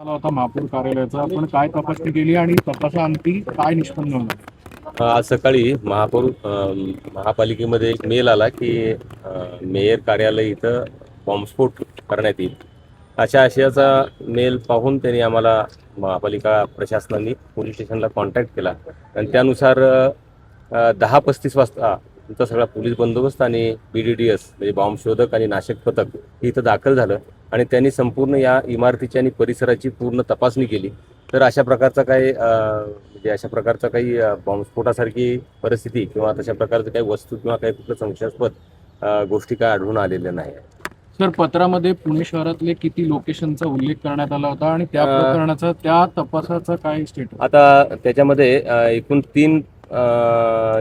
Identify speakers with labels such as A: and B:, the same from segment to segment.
A: आला होता महापौर कार्यालयाचा. आपण काय तपासणी केली आणि तपासाअंती काय निष्पन्न होणार?
B: आज सकाळी महापालिकेमध्ये एक मेल आला की मेयर कार्यालय इथं बॉम्बस्फोट करण्यात येईल. अशा आशयाचा मेल पाहून त्यांनी आम्हाला महापालिका प्रशासनाने पोलीस स्टेशनला कॉन्टॅक्ट केला आणि त्यानुसार 10:35 वाजता तुमचा सगळा पोलीस बंदोबस्त आणि BDDS म्हणजे बॉम्ब शोधक आणि नाशक पथक हे इथं दाखल झालं आणि त्यांनी संपूर्ण या इमारतीची आणि परिसराची पूर्ण तपासणी केली. तर अशा प्रकारचा काही बॉम्बस्फोटासारखी परिस्थिती किंवा तशा प्रकारचं काही वस्तू किंवा काही कुठलं संशयास्पद गोष्टी काय आढळून आलेल्या नाही.
A: सर, पत्रामध्ये पुणे शहरातले किती लोकेशनचा उल्लेख करण्यात आला होता आणि त्या प्रकरणाचा त्या तपासाचा काय स्टेटस?
B: आता त्याच्यामध्ये एकूण 3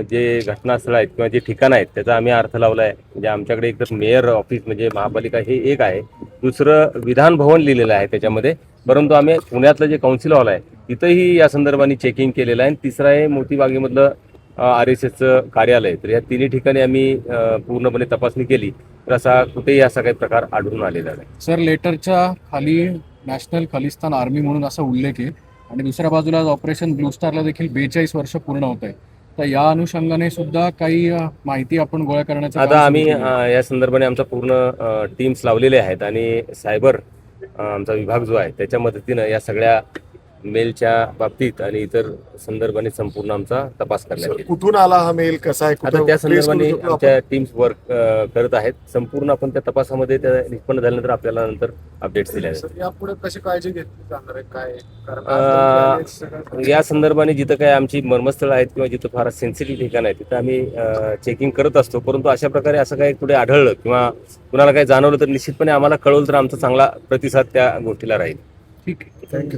B: जे घटनास्थळ आहेत किंवा जे ठिकाणं आहेत त्याचा आम्ही अर्थ लावला आहे. म्हणजे आमच्याकडे एक तर मेयर ऑफिस म्हणजे महापालिका हे एक आहे, दुसरं विधान भवन लिहिलेलं आहे त्याच्यामध्ये, परंतु आम्ही पुण्यातलं जे कौन्सिल हॉल आहे तिथंही या संदर्भाने चेकिंग केलेलं आहे. आणि तिसरं आहे मोतीबागेमधलं RSSचं कार्यालय. तर या तिन्ही ठिकाणी आम्ही पूर्णपणे तपासणी केली तर असा कुठेही असा काही प्रकार आढळून आलेला नाही.
A: सर, लेटरच्या खाली नॅशनल खलिस्तान आर्मी म्हणून असा उल्लेख आहे आणि दुसऱ्या बाजूला ऑपरेशन ब्लू स्टारला देखील 42 वर्ष पूर्ण होत आहे. तर या अनुषंगाने सुद्धा काही माहिती आपण गोळा करण्याचा
B: आता आम्ही या संदर्भाने आमचा पूर्ण टीम्स लावलेले आहेत आणि सायबर आमचा विभाग जो आहे त्याच्या मदतीनं या सगळ्या मेलच्या बाबतीत आणि इतर संदर्भाने संपूर्ण आमचा तपास करण्यात येईल.
C: कुठून आला हा मेल, कसा आहे,
B: आता त्या संदर्भाने आमच्या टीम्स वर्क करत आहेत. संपूर्ण आपण त्या तपासामध्ये त्या निष्पन्न झाल्यानंतर आपल्याला नंतर अपडेट्स दिल्या आहेत.
C: यापुढे कशी काळजी घेतली जाणार आहे, काय कारण
B: या संदर्भाने जिथं काय आमची मर्मस्थळ आहेत किंवा जिथं फार सेन्सिटिव्ह ठिकाण आहे तिथं आम्ही चेकिंग करत असतो. परंतु अशा प्रकारे असं काही कुठे आढळलं किंवा कुणाला काही जाणवलं तर निश्चितपणे आम्हाला कळवलं तर आमचा चांगला प्रतिसाद त्या गोष्टीला राहील.
A: ठीक आहे.
C: थँक्यू.